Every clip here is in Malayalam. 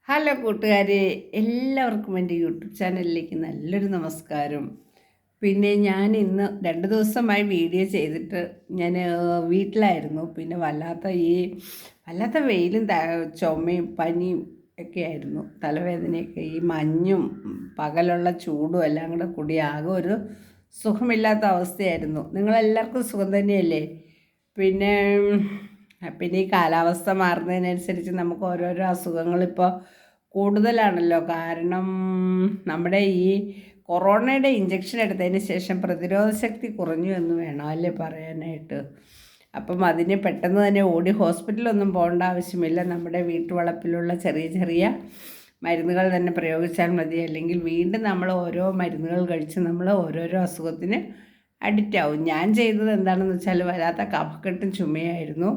ഹലോ കൂട്ടുകാരെ, എല്ലാവർക്കും എൻ്റെ യൂട്യൂബ് ചാനലിലേക്ക് നല്ലൊരു നമസ്കാരം. പിന്നെ ഞാൻ ഇന്ന് 2 ദിവസമായി വീഡിയോ ചെയ്തിട്ട് ഞാൻ വീട്ടിലായിരുന്നു. പിന്നെ വല്ലാത്ത വെയിലും ചുമയും പനിയും ഒക്കെ ആയിരുന്നു. തലവേദനയൊക്കെ ഈ മഞ്ഞും പകലുള്ള ചൂടും എല്ലാം കൂടെ കൂടി ആകെ ഒരു സുഖമില്ലാത്ത അവസ്ഥയായിരുന്നു. നിങ്ങളെല്ലാവർക്കും സുഖം തന്നെയല്ലേ? പിന്നെ പിന്നെ ഈ കാലാവസ്ഥ മാറുന്നതിനനുസരിച്ച് നമുക്ക് ഓരോരോ അസുഖങ്ങളിപ്പോൾ കൂടുതലാണല്ലോ. കാരണം നമ്മുടെ ഈ കൊറോണയുടെ ഇഞ്ചക്ഷൻ എടുത്തതിന് ശേഷം പ്രതിരോധ ശക്തി കുറഞ്ഞു എന്ന് വേണം അല്ലേ പറയാനായിട്ട്. അപ്പം അതിന് പെട്ടെന്ന് തന്നെ ഓടി ഹോസ്പിറ്റലൊന്നും പോകേണ്ട ആവശ്യമില്ല. നമ്മുടെ വീട്ടുവളപ്പിലുള്ള ചെറിയ ചെറിയ മരുന്നുകൾ തന്നെ പ്രയോഗിച്ചാൽ മതി. അല്ലെങ്കിൽ വീണ്ടും നമ്മൾ ഓരോ മരുന്നുകൾ കഴിച്ച് നമ്മൾ ഓരോരോ അസുഖത്തിന് അഡിക്റ്റ് ആവും. ഞാൻ ചെയ്തത് എന്താണെന്ന് വെച്ചാൽ വല്ലാത്ത കഫക്കെട്ടും ചുമയായിരുന്നു.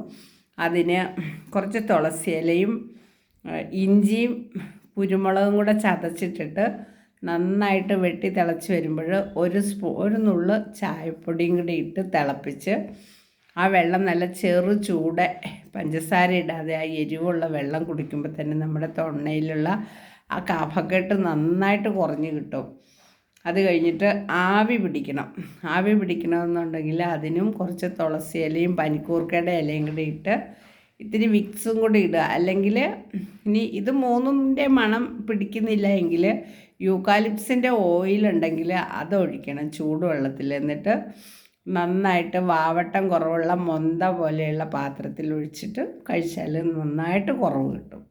അതിന് കുറച്ച് തുളസി ഇലയും ഇഞ്ചിയും കുരുമുളകും കൂടെ ചതച്ചിട്ടിട്ട് നന്നായിട്ട് വെട്ടി തിളച്ച് വരുമ്പോൾ ഒരു നുള്ള് ചായപ്പൊടിയും കൂടി ഇട്ട് തിളപ്പിച്ച് ആ വെള്ളം നല്ല ചെറു ചൂടെ പഞ്ചസാര ഇടാതെ ആ എരിവുള്ള വെള്ളം കുടിക്കുമ്പോൾ തന്നെ നമ്മുടെ തൊണ്ടയിലുള്ള ആ കഫക്കെട്ട് നന്നായിട്ട് കുറഞ്ഞ് കിട്ടും. അത് കഴിഞ്ഞിട്ട് ആവി പിടിക്കണമെന്നുണ്ടെങ്കിൽ അതിനും കുറച്ച് തുളസി ഇലയും പനിക്കൂർക്കയുടെ ഇലയും കൂടി ഇട്ട് ഇത്തിരി വിക്സും കൂടി ഇടുക. അല്ലെങ്കിൽ ഇനി ഇത് മൂന്നിൻ്റെ മണം പിടിക്കുന്നില്ല എങ്കിൽ യൂക്കാലിപ്സിൻ്റെ ഓയിലുണ്ടെങ്കിൽ അതൊഴിക്കണം ചൂടുവെള്ളത്തിൽ. എന്നിട്ട് നന്നായിട്ട് വാവട്ടം കുറവുള്ള മൊന്ത പോലെയുള്ള പാത്രത്തിൽ ഒഴിച്ചിട്ട് കഴിച്ചാൽ നന്നായിട്ട് കുറവ് കിട്ടും.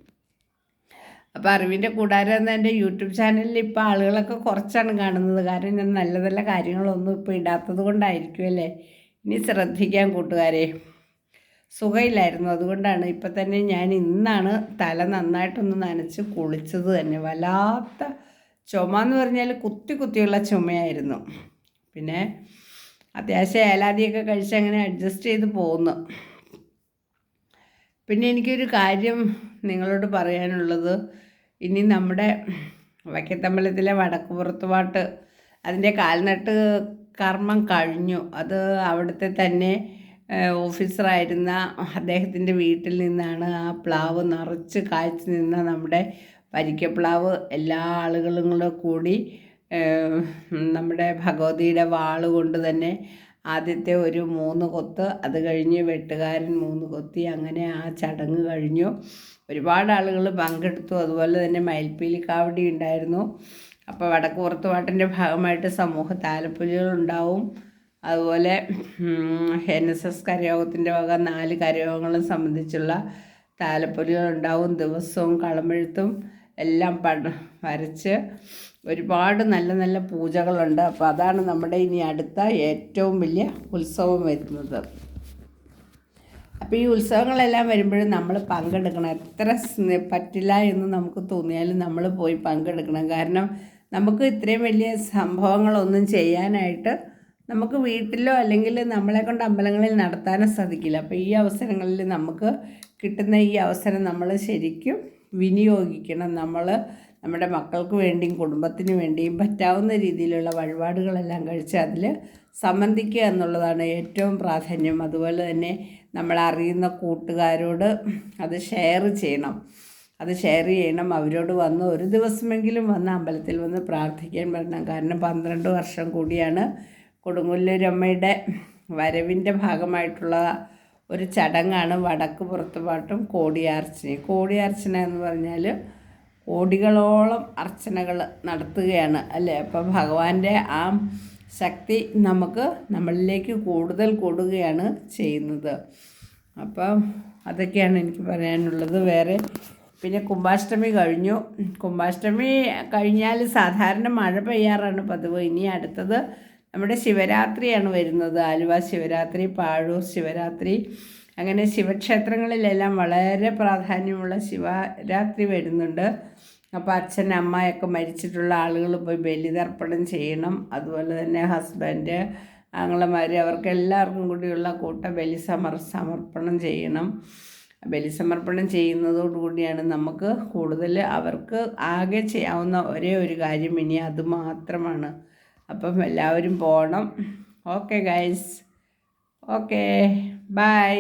അപ്പോൾ അറിവിൻ്റെ കൂടാരം എന്ന എൻ്റെ യൂട്യൂബ് ചാനലിൽ ഇപ്പോൾ ആളുകളൊക്കെ കുറച്ചാണ് കാണുന്നത്. കാരണം ഞാൻ നല്ല നല്ല കാര്യങ്ങളൊന്നും ഇപ്പോൾ ഇടാത്തത് കൊണ്ടായിരിക്കും അല്ലേ. ഇനി ശ്രദ്ധിക്കാൻ കൂട്ടുകാരെ. സുഖമില്ലായിരുന്നു, അതുകൊണ്ടാണ്. ഇപ്പം തന്നെ ഞാൻ ഇന്നാണ് തല നന്നായിട്ടൊന്ന് നനച്ച് കുളിച്ചത് തന്നെ. വല്ലാത്ത ചുമ എന്ന് പറഞ്ഞാൽ കുത്തിയുള്ള ചുമയായിരുന്നു. പിന്നെ അത്യാവശ്യം ഏലാദിയൊക്കെ കഴിച്ച് അങ്ങനെ അഡ്ജസ്റ്റ് ചെയ്ത് പോകുന്നു. പിന്നെ എനിക്കൊരു കാര്യം നിങ്ങളോട് പറയാനുള്ളത്, ഇനി നമ്മുടെ വൈക്കത്തമ്പലത്തിലെ വടക്കുപുറത്തുപാട്ട് അതിൻ്റെ കാൽനട്ട് കർമ്മം കഴിഞ്ഞു. അത് അവിടുത്തെ തന്നെ ഓഫീസറായിരുന്ന അദ്ദേഹത്തിൻ്റെ വീട്ടിൽ നിന്നാണ് ആ പ്ലാവ് നിറച്ച് കായ്ച്ചു നിന്ന നമ്മുടെ വരിക്കപ്ലാവ് എല്ലാ ആളുകളും കൂടെ കൂടി നമ്മുടെ ഭഗവതിയുടെ വാള് കൊണ്ട് തന്നെ ആദ്യത്തെ ഒരു 3 കൊത്ത്, അത് കഴിഞ്ഞ് വെട്ടുകാരൻ 3 കൊത്തി, അങ്ങനെ ആ ചടങ്ങ് കഴിഞ്ഞു. ഒരുപാട് ആളുകൾ പങ്കെടുത്തു. അതുപോലെ തന്നെ മയിൽപ്പീലി കാവടി ഉണ്ടായിരുന്നു. അപ്പോൾ വടക്കുപുറത്തുപാട്ടിൻ്റെ ഭാഗമായിട്ട് സമൂഹ താലപ്പൊലികളുണ്ടാവും. അതുപോലെ NSS കരയോഗത്തിൻ്റെ വക 4 കരയോഗങ്ങളും സംബന്ധിച്ചുള്ള താലപ്പൊലികളുണ്ടാവും. ദിവസവും കളമെഴുത്തും എല്ലാം വരച്ച് ഒരുപാട് നല്ല നല്ല പൂജകളുണ്ട്. അപ്പോൾ അതാണ് നമ്മുടെ ഇനി അടുത്ത ഏറ്റവും വലിയ ഉത്സവം വരുന്നത്. അപ്പോൾ ഈ ഉത്സവങ്ങളെല്ലാം വരുമ്പോഴും നമ്മൾ പങ്കെടുക്കണം. എത്ര പറ്റില്ല എന്ന് നമുക്ക് തോന്നിയാലും നമ്മൾ പോയി പങ്കെടുക്കണം. കാരണം നമുക്ക് ഇത്രയും വലിയ സംഭവങ്ങളൊന്നും ചെയ്യാനായിട്ട് നമുക്ക് വീട്ടിലോ അല്ലെങ്കിൽ നമ്മളെ കൊണ്ട് അമ്പലങ്ങളിൽ നടത്താനും സാധിക്കില്ല. അപ്പോൾ ഈ അവസരങ്ങളിൽ നമുക്ക് കിട്ടുന്ന ഈ അവസരം നമ്മൾ ശരിക്കും വിനിയോഗിക്കണം. നമ്മൾ നമ്മുടെ മക്കൾക്ക് വേണ്ടിയും കുടുംബത്തിന് വേണ്ടിയും പറ്റാവുന്ന രീതിയിലുള്ള വഴിപാടുകളെല്ലാം കഴിച്ച് അതിൽ സംബന്ധിക്കുക എന്നുള്ളതാണ് ഏറ്റവും പ്രാധാന്യം. അതുപോലെ തന്നെ നമ്മളറിയുന്ന കൂട്ടുകാരോട് അത് ഷെയർ ചെയ്യണം. അവരോട് വന്ന് ഒരു ദിവസമെങ്കിലും വന്ന് അമ്പലത്തിൽ വന്ന് പ്രാർത്ഥിക്കാൻ പറ്റണം. കാരണം 12 വർഷം കൂടിയാണ് കൊടുങ്ങല്ലൂരമ്മയുടെ വരവിൻ്റെ ഭാഗമായിട്ടുള്ള ഒരു ചടങ്ങാണ് വടക്കുപുറത്തുപാട്ടും കോടിയാർച്ചനയും. കോടിയാർച്ചന എന്ന് പറഞ്ഞാൽ കോടികളോളം അർച്ചനകൾ നടത്തുകയാണ് അല്ലേ. അപ്പോൾ ഭഗവാന്റെ ആ ശക്തി നമുക്ക് നമ്മളിലേക്ക് കൂടുതൽ കൂടുകയാണ് ചെയ്യുന്നത്. അപ്പം അതൊക്കെയാണ് എനിക്ക് പറയാനുള്ളത്. വേറെ പിന്നെ കുംഭാഷ്ടമി കഴിഞ്ഞു. കുംഭാഷ്ടമി കഴിഞ്ഞാൽ സാധാരണ മഴ പെയ്യാറാണ് പതിവ്. ഇനി അടുത്തത് നമ്മുടെ ശിവരാത്രിയാണ് വരുന്നത്. ആലുവ ശിവരാത്രി, പാഴൂർ ശിവരാത്രി, അങ്ങനെ ശിവക്ഷേത്രങ്ങളിലെല്ലാം വളരെ പ്രാധാന്യമുള്ള ശിവരാത്രി വരുന്നുണ്ട്. അപ്പോൾ അച്ഛൻ അമ്മയൊക്കെ മരിച്ചിട്ടുള്ള ആളുകൾ പോയി ബലിതർപ്പണം ചെയ്യണം. അതുപോലെ തന്നെ ഹസ്ബൻഡ്, ആങ്ങളമാർ, അവർക്കെല്ലാവർക്കും കൂടിയുള്ള ബലി സമർപ്പണം ചെയ്യണം. ബലിസമർപ്പണം ചെയ്യുന്നതോടുകൂടിയാണ് നമുക്ക് കൂടുതൽ അവർക്ക് ആകെ ചെയ്യാവുന്ന ഒരേ ഒരു കാര്യം ഇനി അത് മാത്രമാണ്. അപ്പം എല്ലാവരും പോകണം. Okay guys, okay, by.